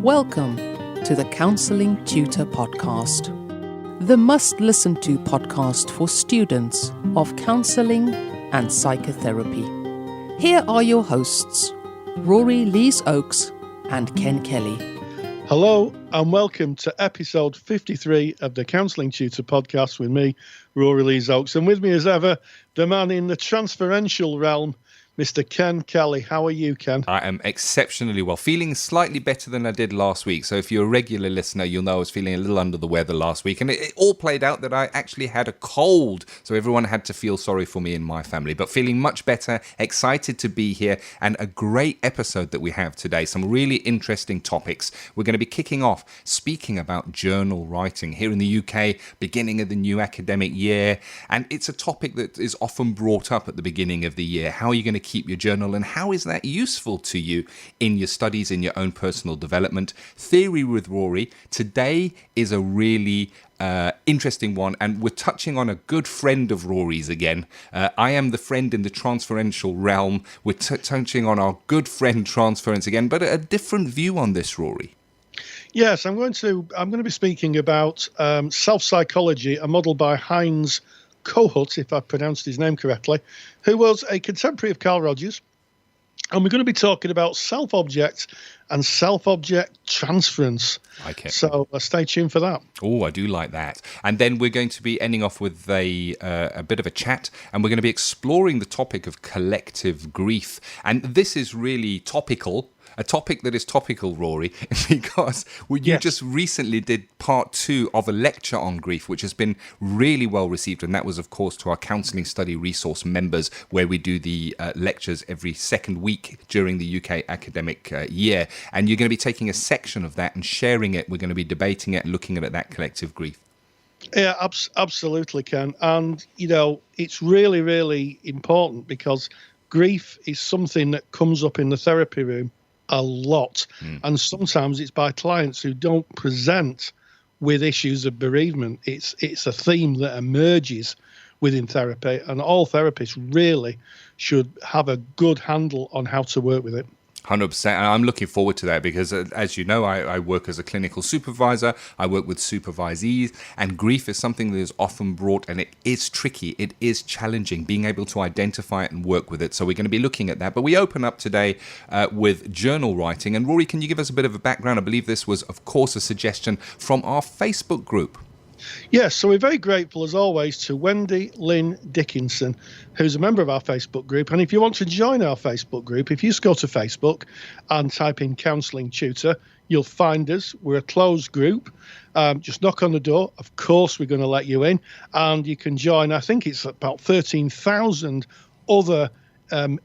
Welcome to the Counselling Tutor Podcast, the must-listen-to podcast for students of counselling and psychotherapy. Here are your hosts, Rory Lees-Oakes and Ken Kelly. Hello and welcome to episode 53 of the Counselling Tutor Podcast with me, Rory Lees-Oakes. And with me as ever, the man in the transferential realm, Mr. Ken Kelly. How are you, Ken? I am exceptionally well, feeling slightly better than I did last week. So if you're a regular listener, you'll know I was feeling a little under the weather last week. And it all played out that I actually had a cold. So everyone had to feel sorry for me and my family. But feeling much better, excited to be here, and a great episode that we have today. Some really interesting topics. We're going to be kicking off speaking about journal writing here in the UK, beginning of the new academic year. And it's a topic that is often brought up at the beginning of the year. How are you going to keep your journal, and how is that useful to you in your studies, in your own personal development? Theory with Rory today is a really interesting one, and we're touching on a good friend of Rory's again. I am the friend in the transferential realm. We're touching on our good friend Transference again, but a different view on this, Rory. Yes, I'm going to be speaking about self-psychology, a model by Heinz Kohut, if I pronounced his name correctly, who was a contemporary of Carl Rogers. And we're going to be talking about self-object and self-object transference. Okay. So stay tuned for that. Oh, I do like that. And then we're going to be ending off with a bit of a chat, and we're going to be exploring the topic of collective grief. And this is really topical. A topic that is topical, Rory, because you just recently did part 2 of a lecture on grief, which has been really well received. And that was, of course, to our counselling study resource members, where we do the lectures every second week during the UK academic year. And you're going to be taking a section of that and sharing it. We're going to be debating it and looking at that collective grief. Yeah, absolutely, Ken. And, you know, it's really, really important because grief is something that comes up in the therapy room a lot, and sometimes it's by clients who don't present with issues of bereavement. It's a theme that emerges within therapy, and all therapists really should have a good handle on how to work with it. 100%. And I'm looking forward to that because, as you know, I work as a clinical supervisor. I work with supervisees, and grief is something that is often brought, and it is tricky. It is challenging being able to identify it and work with it. So we're going to be looking at that. But we open up today with journal writing. And Rory, can you give us a bit of a background? I believe this was, of course, a suggestion from our Facebook group. Yes, so we're very grateful, as always, to Wendy Lynn Dickinson, who's a member of our Facebook group. And if you want to join our Facebook group, if you just go to Facebook and type in Counselling Tutor, you'll find us. We're a closed group. Just knock on the door. Of course, we're going to let you in. And you can join, I think it's about 13,000 other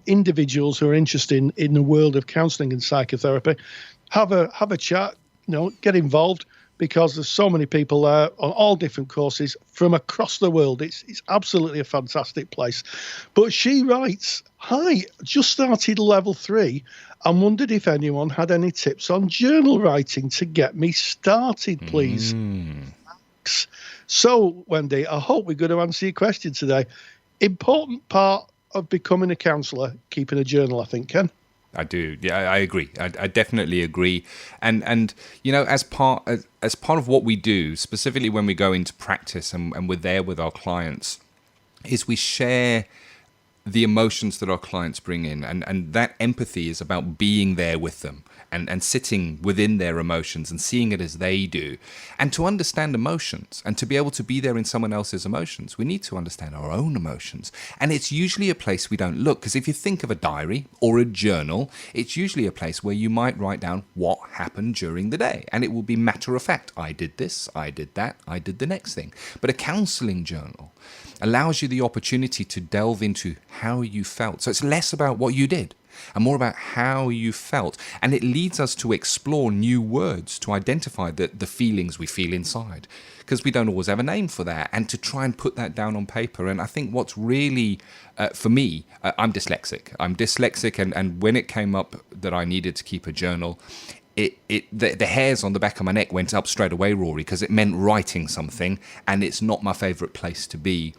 individuals who are interested in the world of counselling and psychotherapy. Have a chat, get involved, because there's so many people there on all different courses from across the world. It's absolutely a fantastic place. But she writes, "Hi, just started level 3 and wondered if anyone had any tips on journal writing to get me started, please." Thanks. So, Wendy, I hope we're going to answer your question today. Important part of becoming a counsellor, keeping a journal, I think, Ken. I do. Yeah, I agree. I definitely agree. And you know, as part of what we do, specifically when we go into practice and we're there with our clients, is we share the emotions that our clients bring in. And that empathy is about being there with them and sitting within their emotions and seeing it as they do. And to understand emotions and to be able to be there in someone else's emotions, we need to understand our own emotions. And it's usually a place we don't look, because if you think of a diary or a journal, it's usually a place where you might write down what happened during the day. And it will be matter of fact. I did this, I did that, I did the next thing. But a counselling journal allows you the opportunity to delve into how you felt. So it's less about what you did and more about how you felt. And it leads us to explore new words to identify the feelings we feel inside, because we don't always have a name for that, and to try and put that down on paper. And I think what's really, for me, I'm dyslexic. And when it came up that I needed to keep a journal, the hairs on the back of my neck went up straight away, Rory, because it meant writing something, and it's not my favourite place to be.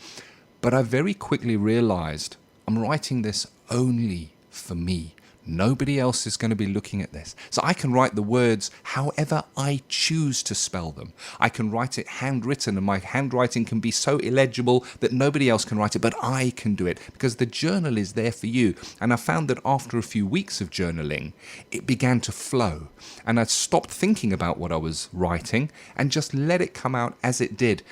But I very quickly realised I'm writing this only for me, Nobody else is going to be looking at this. So I can write the words however I choose to spell them. I can write it handwritten, and my handwriting can be so illegible that nobody else can write it, but I can do it because the journal is there for you. And I found that after a few weeks of journaling, it began to flow. And I stopped thinking about what I was writing and just let it come out as it did.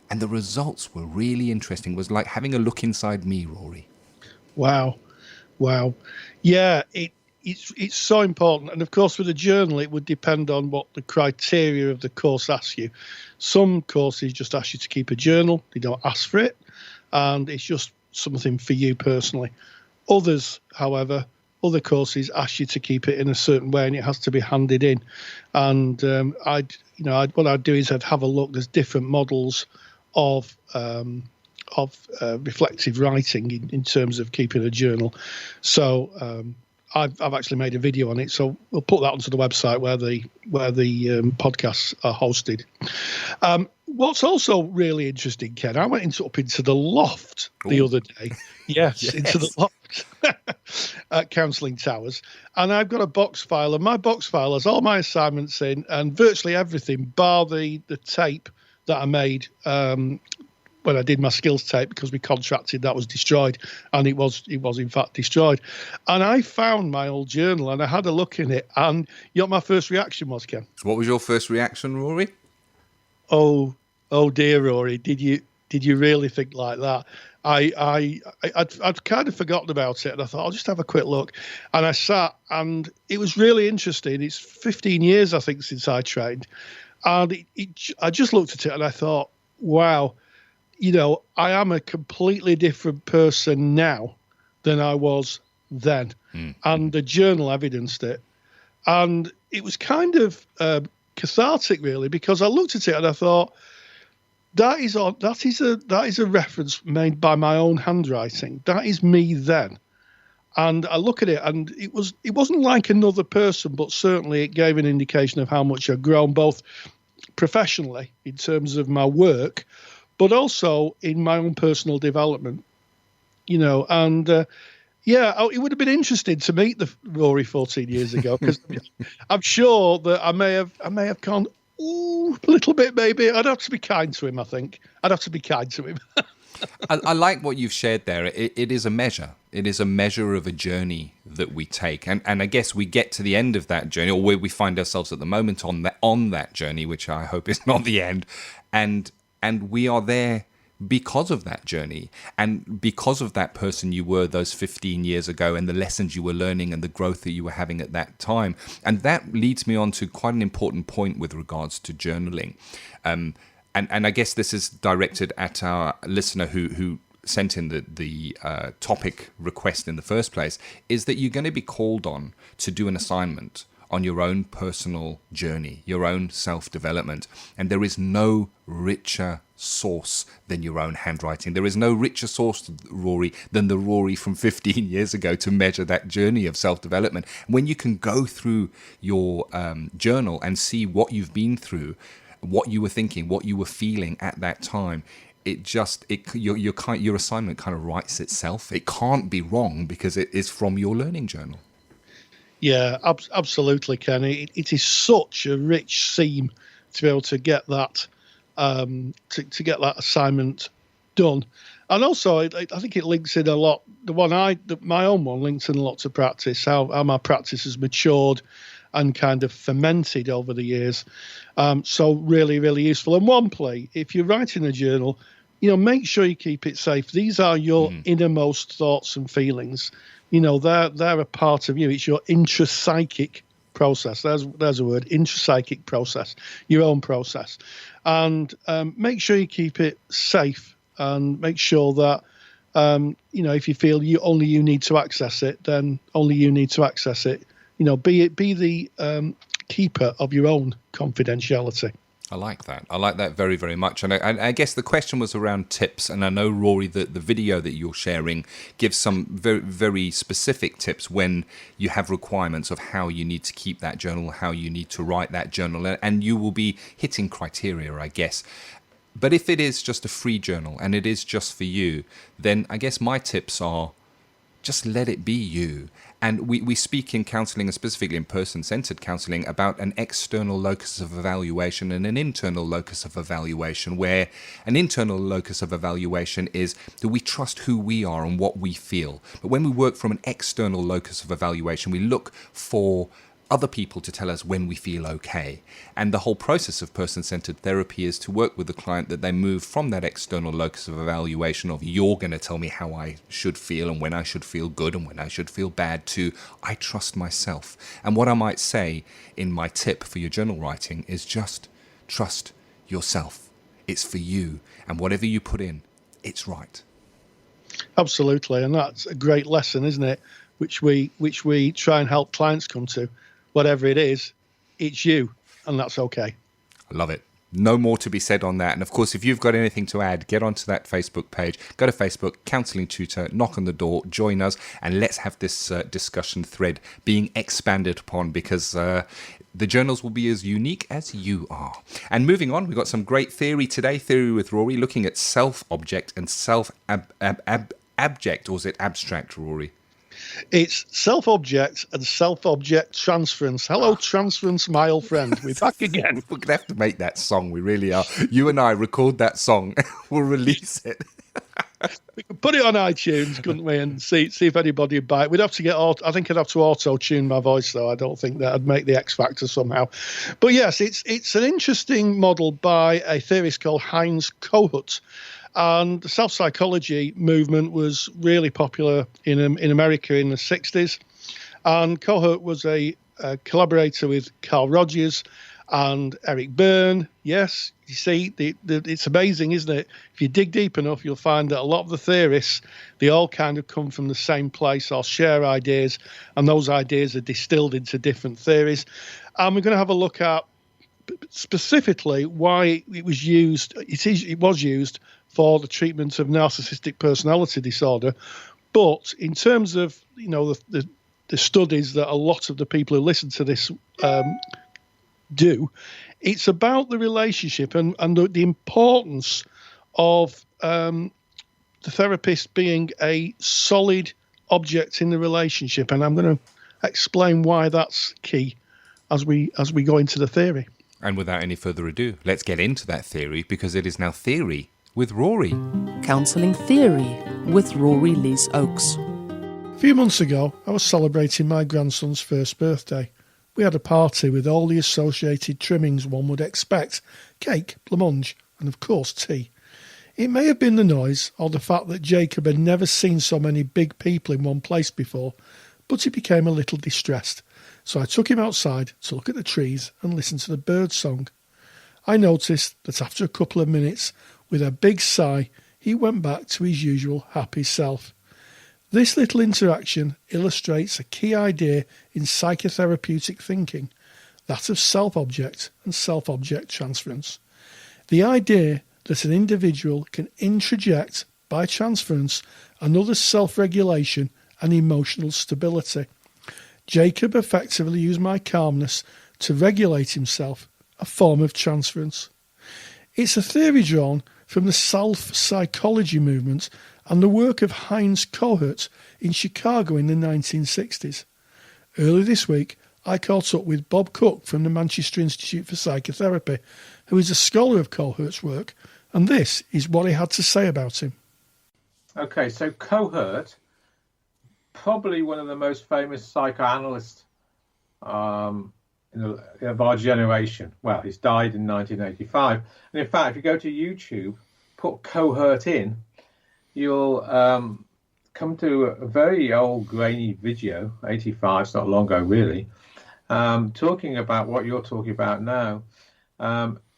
And the results were really interesting. It was like having a look inside me, Rory. Wow. Yeah, it's so important. And of course, with a journal, it would depend on what the criteria of the course asks you. Some courses just ask you to keep a journal. They don't ask for it. And it's just something for you personally. Others, however, other courses ask you to keep it in a certain way, and it has to be handed in. And what I'd do is I'd have a look. There's different models of reflective writing in terms of keeping a journal. So I've actually made a video on it. So we'll put that onto the website where the podcasts are hosted. What's also really interesting, Ken, I went up into the loft the other day. Yes, into the loft at Counselling Towers. And I've got a box file, and my box file has all my assignments in and virtually everything, bar the tape that I made when I did my skills tape, because we contracted, that was destroyed, and it was in fact destroyed. And I found my old journal and I had a look in it, and you know what my first reaction was, Ken? What was your first reaction, Rory? Oh dear, Rory, did you really think like that? I'd kind of forgotten about it, and I thought I'll just have a quick look. And I sat, and it was really interesting. It's 15 years, I think, since I trained, and I just looked at it and I thought, wow. I am a completely different person now than I was then. And the journal evidenced it. And it was kind of cathartic, really, because I looked at it and I thought, that is a reference made by my own handwriting. That is me then. And I look at it, and it wasn't like another person, but certainly it gave an indication of how much I've grown, both professionally in terms of my work, but also in my own personal development, and it would have been interesting to meet the Rory 14 years ago, because I'm sure that I may have gone, ooh, a little bit maybe. I'd have to be kind to him, I think. I'd have to be kind to him. I like what you've shared there. It is a measure. It is a measure of a journey that we take. And I guess we get to the end of that journey, or where we find ourselves at the moment on that journey, which I hope is not the end. And we are there because of that journey, and because of that person you were those 15 years ago, and the lessons you were learning and the growth that you were having at that time. And that leads me on to quite an important point with regards to journaling. And I guess this is directed at our listener who sent in the topic request in the first place, is that you're going to be called on to do an assignment on your own personal journey, your own self-development. And there is no richer source than your own handwriting. There is no richer source, Rory, than the Rory from 15 years ago to measure that journey of self-development. When you can go through your journal and see what you've been through, what you were thinking, what you were feeling at that time, your assignment kind of writes itself. It can't be wrong because it is from your learning journal. Yeah, absolutely, Ken. It is such a rich seam to be able to get that to get that assignment done, and also I think it links in a lot. My own one links in a lot to practice. How my practice has matured and kind of fermented over the years. So really, really useful. And one play, if you're writing a journal, make sure you keep it safe. These are your innermost thoughts and feelings. They're a part of you. It's your intrapsychic process. There's a word, intrapsychic process, your own process. And make sure you keep it safe, and make sure that, if you feel you need to access it, then only you need to access it. Be the keeper of your own confidentiality. I like that very, very much. And I guess the question was around tips. And I know, Rory, that the video that you're sharing gives some very, very specific tips when you have requirements of how you need to keep that journal, how you need to write that journal. And you will be hitting criteria, I guess. But if it is just a free journal and it is just for you, then I guess my tips are just let it be you. And we speak in counselling, and specifically in person-centred counselling, about an external locus of evaluation and an internal locus of evaluation, where an internal locus of evaluation is that we trust who we are and what we feel. But when we work from an external locus of evaluation, we look for other people to tell us when we feel okay. And the whole process of person-centered therapy is to work with the client that they move from that external locus of evaluation of you're going to tell me how I should feel and when I should feel good and when I should feel bad, to I trust myself. And what I might say in my tip for your journal writing is just trust yourself. It's for you, and whatever you put in, it's right. Absolutely, and that's a great lesson, isn't it? Which we try and help clients come to. Whatever it is, it's you, and that's okay. I love it. No more to be said on that. And of course, if you've got anything to add, get onto that Facebook page. Go to Facebook, Counselling Tutor, knock on the door, join us, and let's have this discussion thread being expanded upon, because the journals will be as unique as you are. And moving on, we've got some great theory today. Theory with Rory, looking at self-object and self-abject, or is it abstract, Rory? It's self-object and self-object transference. Hello, transference, my old friend. We're back again. We're going to have to make that song. We really are. You and I record that song. We'll release it. We could put it on iTunes, couldn't we, and see if anybody would buy it. We'd have to I think I'd have to auto-tune my voice, though. I don't think that'd make the X Factor somehow. But yes, it's an interesting model by a theorist called Heinz Kohut. And the self-psychology movement was really popular in America in the 60s. And Kohut was a collaborator with Carl Rogers and Eric Berne. Yes, you see, it's amazing, isn't it? If you dig deep enough, you'll find that a lot of the theorists, they all kind of come from the same place or share ideas, and those ideas are distilled into different theories. And we're going to have a look at specifically why it was used. It was used for the treatment of narcissistic personality disorder. But in terms of, the studies that a lot of the people who listen to this do, it's about the relationship and the importance of the therapist being a solid object in the relationship. And I'm going to explain why that's key as we go into the theory. And without any further ado, let's get into that theory, because it is now Theory with Rory. Counselling Theory with Rory Lees Oakes. A few months ago, I was celebrating my grandson's first birthday. We had a party with all the associated trimmings one would expect: cake, blancmange, and of course tea. It may have been the noise or the fact that Jacob had never seen so many big people in one place before, but he became a little distressed. So I took him outside to look at the trees and listen to the bird song. I noticed that after a couple of minutes, with a big sigh, he went back to his usual happy self. This little interaction illustrates a key idea in psychotherapeutic thinking, that of self-object and self-object transference. The idea that an individual can introject, by transference, another's self-regulation and emotional stability. Jacob effectively used my calmness to regulate himself, a form of transference. It's a theory drawn from the self-psychology movement and the work of Heinz Kohut in Chicago in the 1960s. Earlier this week, I caught up with Bob Cook from the Manchester Institute for Psychotherapy, who is a scholar of Kohut's work, and this is what he had to say about him. Okay, so Kohut, probably one of the most famous psychoanalysts of our generation. Well, he's died in 1985. And in fact, if you go to YouTube, put Kohut in, you'll come to a very old grainy video, 85, it's not long ago really, talking about what you're talking about now.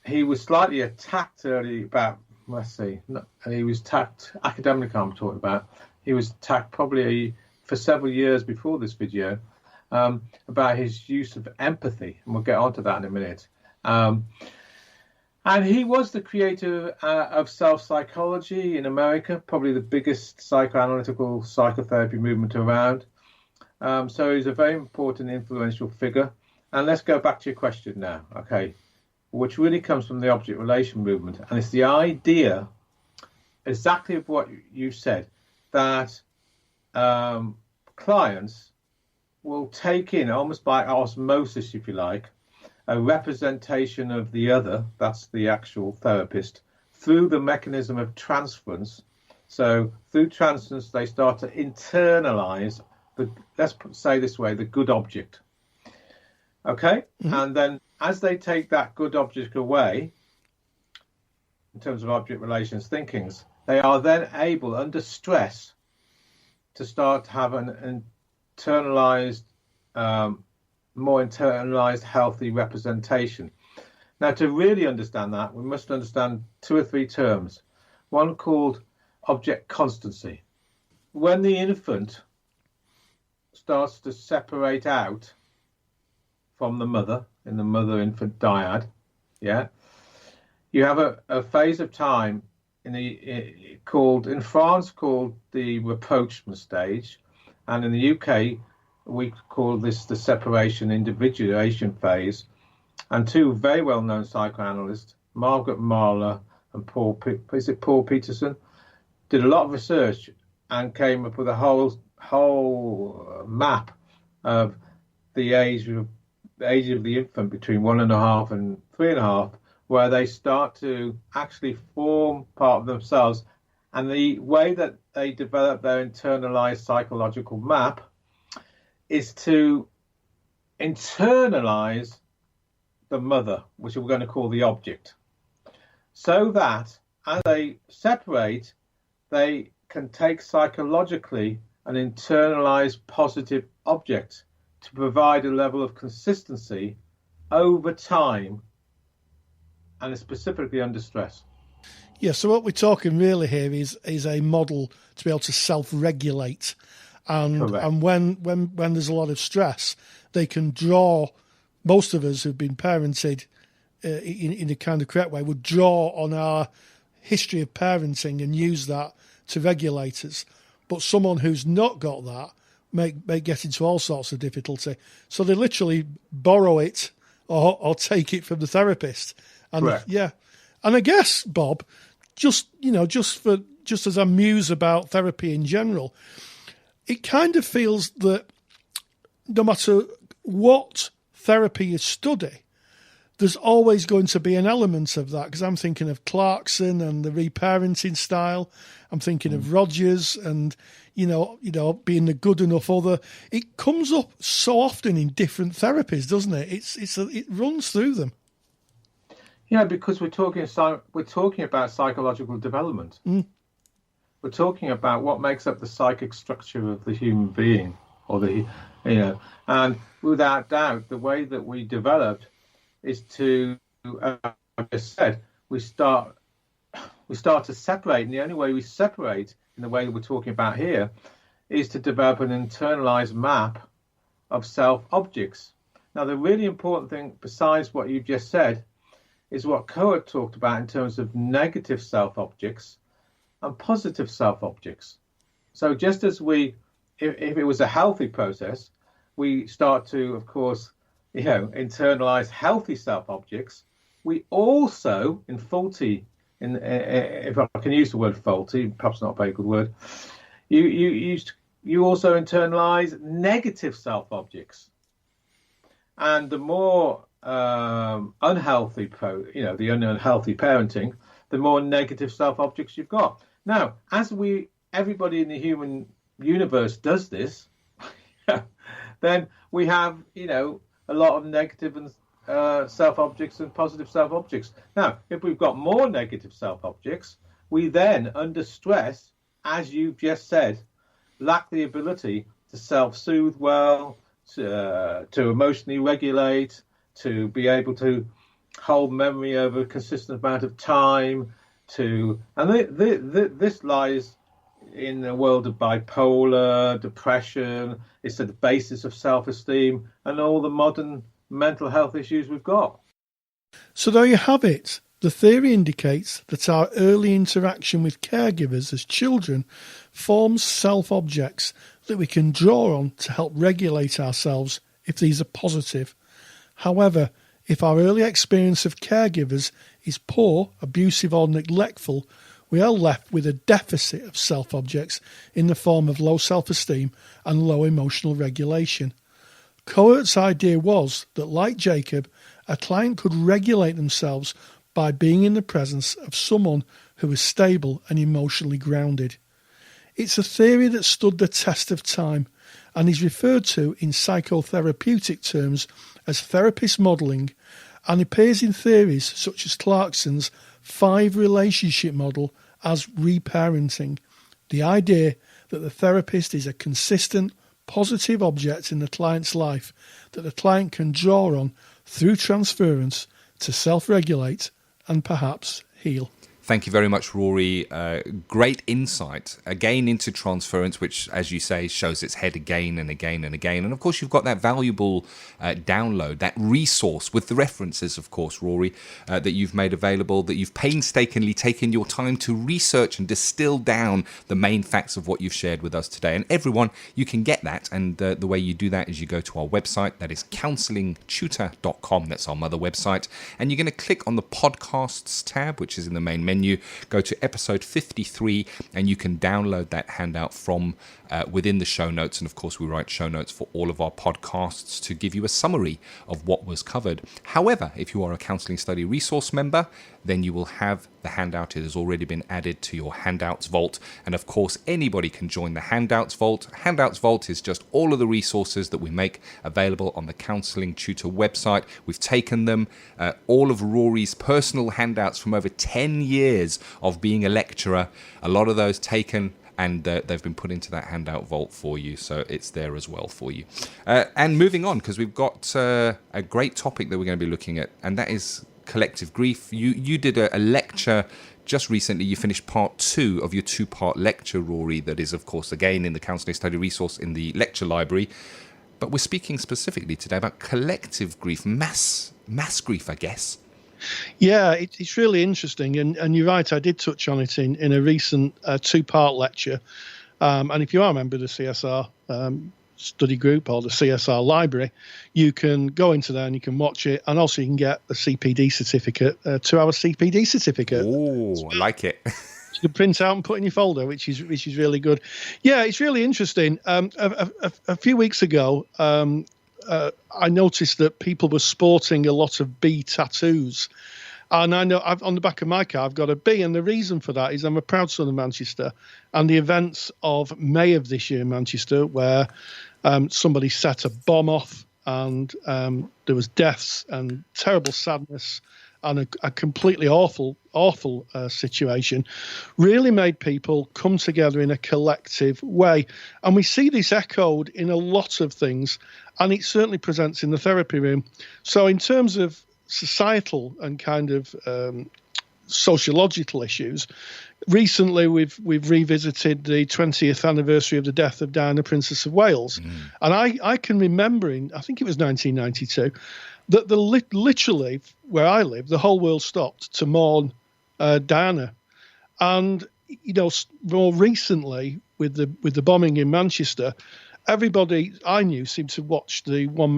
He was slightly attacked early about, he was attacked, academically I'm talking about, he was attacked probably for several years before this video, about his use of empathy, and we'll get onto that in a minute. And he was the creator of self-psychology in America, probably the biggest psychoanalytical psychotherapy movement around. So he's a very important, influential figure. And let's go back to your question now, okay, which really comes from the object relation movement. And it's the idea exactly of what you said, that clients will take in, almost by osmosis, if you like, a representation of the other, that's the actual therapist, through the mechanism of transference. So through transference, they start to internalize let's say this way, the good object. Okay? Mm-hmm. And then as they take that good object away, in terms of object relations thinkings, they are then able, under stress, to start to have an internalized, more internalized, healthy representation. Now, to really understand that, we must understand 2 or 3 terms. One called object constancy. When the infant starts to separate out from the mother, in the mother-infant dyad, you have a phase of time in France called the rapprochement stage, and in the UK we call this the separation individuation phase. And 2 very well-known psychoanalysts, Margaret Marler and Paul Peterson, did a lot of research and came up with a whole map of the age of the infant between 1.5 and 3.5, where they start to actually form part of themselves. And the way that they develop their internalized psychological map is to internalize the mother, which we're going to call the object, so that as they separate, they can take psychologically an internalized positive object to provide a level of consistency over time, and specifically under stress. Yeah, so what we're talking really here is a model to be able to self-regulate, and when there's a lot of stress, they can draw. Most of us who've been parented in a kind of correct way would draw on our history of parenting and use that to regulate us. But someone who's not got that may get into all sorts of difficulty. So they literally borrow it or take it from the therapist. And correct. Yeah. And I guess, Bob, just as I muse about therapy in general, it kind of feels that no matter what therapy you study, there's always going to be an element of that, because I'm thinking of Clarkson and the reparenting style. I'm thinking of Rogers and, you know, being the good enough other. It comes up so often in different therapies, doesn't it? It runs through them. Yeah, because we're talking about psychological development. Mm. We're talking about what makes up the psychic structure of the human being, and without doubt, the way that we developed is to, as I said, we start to separate, and the only way we separate in the way that we're talking about here is to develop an internalized map of self-objects. Now, the really important thing, besides what you've just said, is what Cohen talked about in terms of negative self-objects and positive self-objects. So just as if it was a healthy process, we start to, of course, internalize healthy self-objects. We also, if I can use the word faulty, perhaps not a very good word, you also internalize negative self-objects. And the more unhealthy parenting, the more negative self-objects you've got. Now, as everybody in the human universe does this, then we have, a lot of negative and self-objects and positive self-objects. Now, if we've got more negative self-objects, we then, under stress, as you've just said, lack the ability to self-soothe well, to emotionally regulate, to be able to hold memory over a consistent amount of time, this lies in the world of bipolar, depression. It's at the basis of self-esteem and all the modern mental health issues we've got. So there you have it. The theory indicates that our early interaction with caregivers as children forms self-objects that we can draw on to help regulate ourselves if these are positive. However, if our early experience of caregivers is poor, abusive or neglectful, we are left with a deficit of self-objects in the form of low self-esteem and low emotional regulation. Cohert's idea was that, like Jacob, a client could regulate themselves by being in the presence of someone who is stable and emotionally grounded. It's a theory that stood the test of time and is referred to in psychotherapeutic terms as therapist modelling, and appears in theories such as Clarkson's 5 relationship model as reparenting, the idea that the therapist is a consistent, positive object in the client's life that the client can draw on through transference to self-regulate and perhaps heal. Thank you very much, Rory. Great insight again into transference, which, as you say, shows its head again and again and again. And of course, you've got that valuable download, that resource with the references, of course, Rory, that you've made available, that you've painstakingly taken your time to research and distill down the main facts of what you've shared with us today. And everyone, you can get that. And the way you do that is you go to our website, that is counsellingtutor.com. That's our mother website. And you're going to click on the podcasts tab, which is in the main menu. Go to episode 53 and you can download that handout from within the show notes. And of course, we write show notes for all of our podcasts to give you a summary of what was covered. However, if you are a Counselling Study Resource member, then you will have the handout. It has already been added to your Handouts Vault. And of course, anybody can join the Handouts Vault. Handouts Vault is just all of the resources that we make available on the Counselling Tutor website. We've taken them, all of Rory's personal handouts from over 10 years of being a lecturer, a lot of those taken, and they've been put into that handout vault for you, so it's there as well for you. And moving on, because we've got a great topic that we're going to be looking at, and that is collective grief. You did a lecture just recently. You finished part 2 of your 2-part lecture, Rory, that is, of course, again in the Counselling Study Resource in the lecture library. But we're speaking specifically today about collective grief, mass grief, I guess. Yeah, it's really interesting, and you're right, I did touch on it in a recent 2-part lecture. And if you are a member of the CSR study group or the CSR library, you can go into there and you can watch it, and also you can get a CPD certificate, 2-hour CPD certificate. Oh, I like it. You can print out and put in your folder, which is really good. Yeah, it's really interesting. A few weeks ago, I noticed that people were sporting a lot of bee tattoos. And I know on the back of my car, I've got a bee. And the reason for that is I'm a proud son of Manchester. And the events of May of this year in Manchester, where somebody set a bomb off and there was deaths and terrible sadness and a completely awful situation, really made people come together in a collective way. And we see this echoed in a lot of things, and it certainly presents in the therapy room. So in terms of societal and kind of sociological issues, recently we've revisited the 20th anniversary of the death of Diana, Princess of Wales. And I can remember I think it was 1992, that literally where I live, the whole world stopped to mourn Diana. And more recently with the bombing in Manchester, everybody I knew seemed to watch the One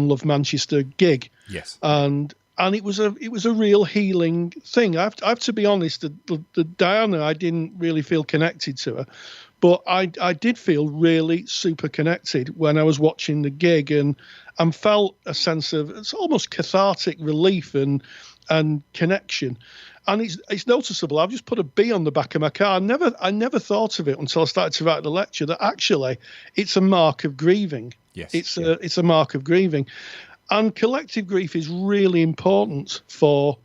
Love Manchester gig. Yes. And it was a real healing thing. I have to be honest, the Diana, I didn't really feel connected to her, but I did feel really super connected when I was watching the gig and felt a sense of, it's almost cathartic relief and connection. And it's noticeable. I've just put a bee on the back of my car. I never thought of it until I started to write the lecture, that actually it's a mark of grieving. Yes. It's a mark of grieving. And collective grief is really important for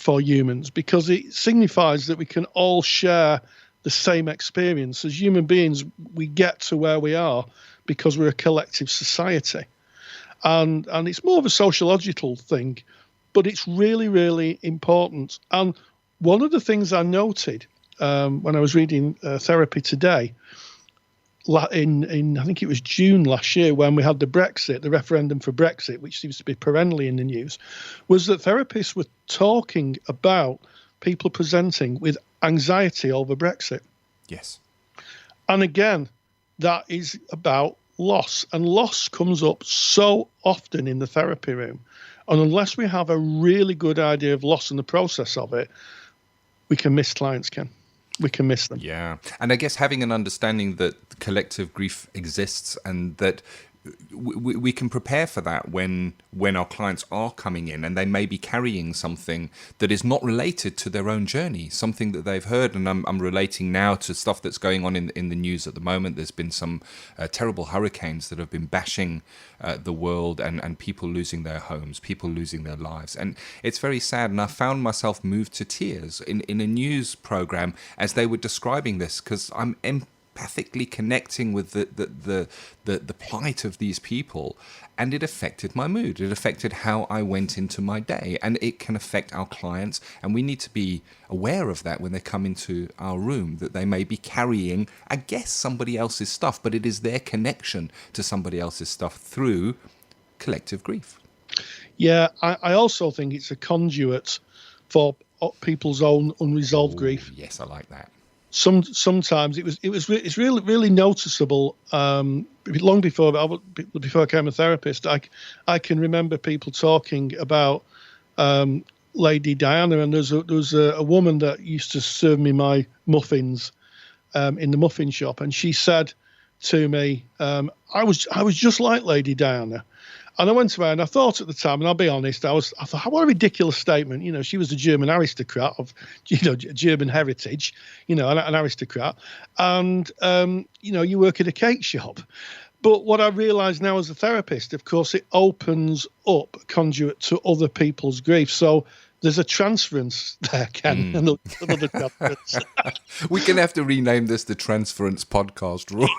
humans, because it signifies that we can all share the same experience. As human beings, we get to where we are because we're a collective society. And it's more of a sociological thing, but it's really, really important. And one of the things I noted when I was reading Therapy Today, in I think it was June last year, when we had the referendum for Brexit, which seems to be perennially in the news, was that therapists were talking about people presenting with anxiety over Brexit. Yes. And again, that is about loss. And loss comes up so often in the therapy room. And unless we have a really good idea of loss and the process of it, we can miss clients, Ken. miss them. Yeah. And I guess having an understanding that collective grief exists and that we can prepare for that when our clients are coming in and they may be carrying something that is not related to their own journey, something that they've heard. And I'm relating now to stuff that's going on in the news at the moment. There's been some terrible hurricanes that have been bashing the world and people losing their homes, people losing their lives. And it's very sad. And I found myself moved to tears in a news program as they were describing this, because I'm empathically connecting with the plight of these people, and it affected my mood. It affected how I went into my day, and it can affect our clients, and we need to be aware of that when they come into our room, that they may be carrying, I guess, somebody else's stuff, but it is their connection to somebody else's stuff through collective grief. Yeah, I also think it's a conduit for people's own unresolved grief. Yes, I like that. Sometimes it's really noticeable. Long before I became a therapist, I can remember people talking about Lady Diana, and there was a woman that used to serve me my muffins in the muffin shop, and she said to me, I was just like Lady Diana. And I went to her and I thought at the time, and I'll be honest, I thought, what a ridiculous statement. You know, she was a German aristocrat of, German heritage, an aristocrat. And, you work at a cake shop. But what I realise now as a therapist, of course, it opens up a conduit to other people's grief. So there's a transference there, Ken. Another transference. We're going to have to rename this the Transference Podcast, Rory.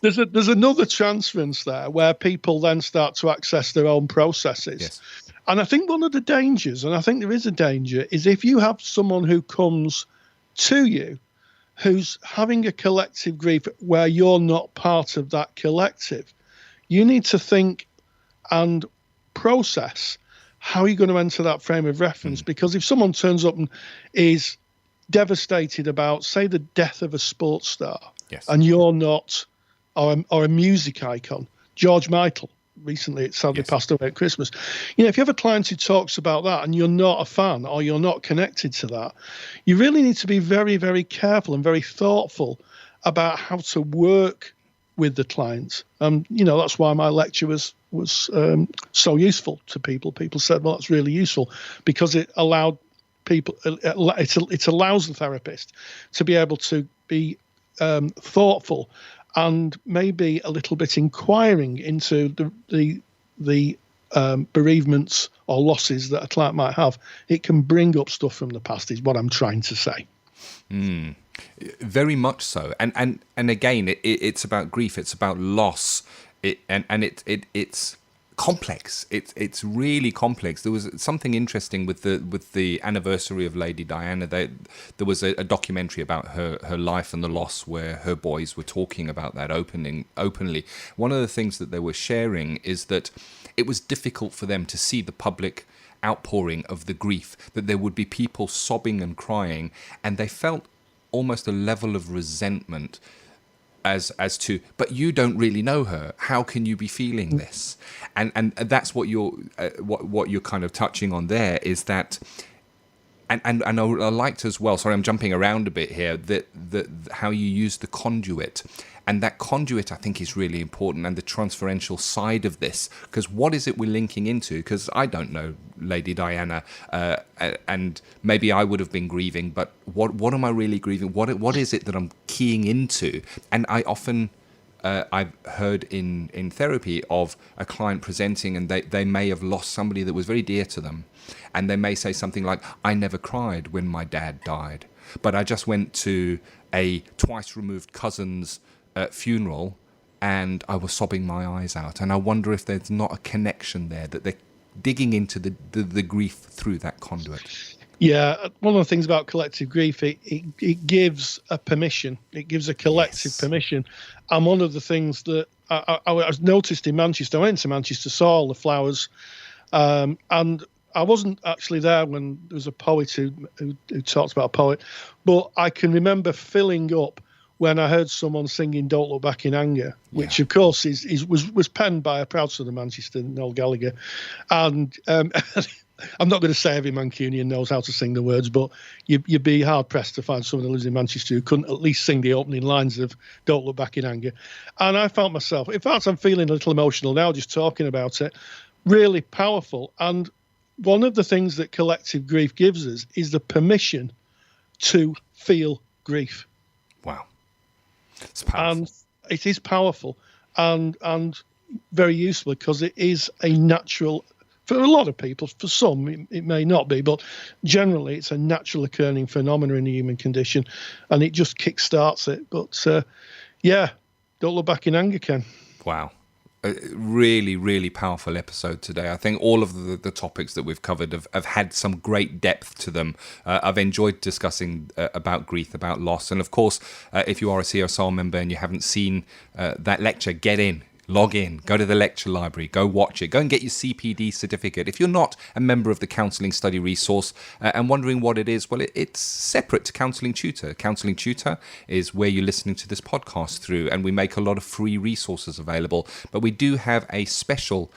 There's another transference there where people then start to access their own processes. Yes. And I think one of the dangers, and I think there is a danger, is if you have someone who comes to you who's having a collective grief where you're not part of that collective, you need to think and process how you're going to enter that frame of reference. Because if someone turns up and is devastated about, say, the death of a sports star, yes, and you're not, or a music icon, George Michael, recently it sadly passed away at Christmas. If you have a client who talks about that and you're not a fan or you're not connected to that, you really need to be very, very careful and very thoughtful about how to work with the client. That's why my lecture was so useful to people. People said, well, that's really useful because it allowed people, it allows the therapist to be able to be thoughtful and maybe a little bit inquiring into the bereavements or losses that a client might have. It can bring up stuff from the past, is what I'm trying to say. Very much so. And again, it's about grief. It's about loss. It's complex. It's really complex. There was something interesting with the anniversary of Lady Diana. There was a documentary about her life and the loss where her boys were talking about that openly. One of the things that they were sharing is that it was difficult for them to see the public outpouring of the grief, that there would be people sobbing and crying, and they felt almost a level of resentment as to, but you don't really know her. How can you be feeling this? And that's what you're kind of touching on there, is that, and I liked as well. Sorry, I'm jumping around a bit here. That how you use the conduit, and that conduit I think is really important, and the transferential side of this, because what is it we're linking into? Because I don't know Lady Diana, and maybe I would have been grieving, but what am I really grieving? What is it that I'm keying into? And I often I've heard in therapy of a client presenting, and they may have lost somebody that was very dear to them, and they may say something like, I never cried when my dad died, but I just went to a twice removed cousin's funeral and I was sobbing my eyes out. And I wonder if there's not a connection there, that they're digging into the grief through that conduit. Yeah, one of the things about collective grief, it gives a permission. It gives a collective permission. And one of the things that I was noticed in Manchester, I went to Manchester, saw all the flowers, and I wasn't actually there when there was a poet who talked about a poet, but I can remember filling up when I heard someone singing Don't Look Back in Anger, which of course was penned by a proud son of Manchester, Noel Gallagher. And I'm not going to say every Mancunian knows how to sing the words, but you'd be hard-pressed to find someone who lives in Manchester who couldn't at least sing the opening lines of Don't Look Back in Anger. And I felt myself, in fact, I'm feeling a little emotional now just talking about it, really powerful. And one of the things that collective grief gives us is the permission to feel grief. Wow. It's powerful. And it is powerful and very useful because it is a natural, for a lot of people, for some it may not be, but generally it's a natural occurring phenomenon in the human condition, and it just kickstarts it. But Don't Look Back in Anger, Ken. Wow. A really, really powerful episode today. I think all of the topics that we've covered have had some great depth to them. I've enjoyed discussing about grief, about loss. And of course, if you are a CSR member and you haven't seen that lecture, get in. Log in, go to the lecture library, go watch it, go and get your CPD certificate. If you're not a member of the Counselling Study Resource and wondering what it is, well, it's separate to Counselling Tutor. Counselling Tutor is where you're listening to this podcast through, and we make a lot of free resources available. But we do have a special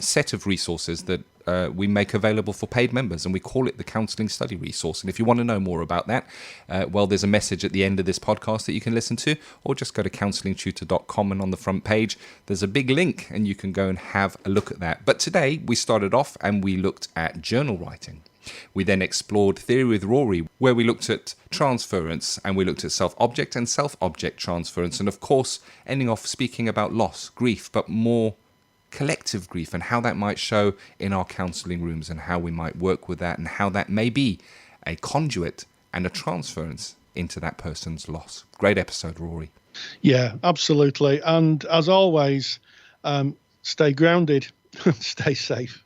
set of resources that we make available for paid members, and we call it the Counselling Study Resource. And if you want to know more about that, well, there's a message at the end of this podcast that you can listen to, or just go to counsellingtutor.com, and on the front page there's a big link and you can go and have a look at that. But today we started off and we looked at journal writing. We then explored Theory with Rory, where we looked at transference, and we looked at self-object and self-object transference, and of course ending off speaking about loss, grief, but more collective grief and how that might show in our counselling rooms and how we might work with that and how that may be a conduit and a transference into that person's loss. Great episode, Rory. Yeah, absolutely. And as always, stay grounded, stay safe.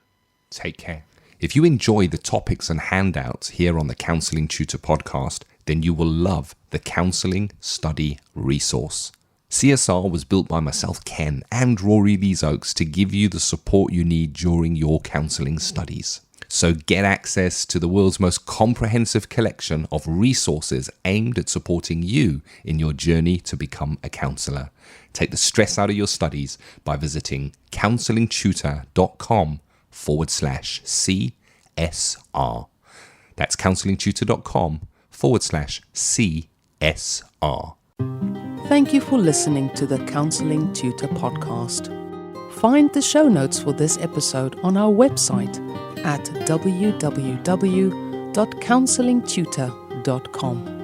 Take care. If you enjoy the topics and handouts here on the Counselling Tutor podcast, then you will love the Counselling Study Resource. CSR was built by myself, Ken, and Rory Lees Oaks to give you the support you need during your counselling studies. So get access to the world's most comprehensive collection of resources aimed at supporting you in your journey to become a counsellor. Take the stress out of your studies by visiting counsellingtutor.com/CSR. That's counsellingtutor.com/CSR. Thank you for listening to the Counselling Tutor Podcast. Find the show notes for this episode on our website at www.counsellingtutor.com.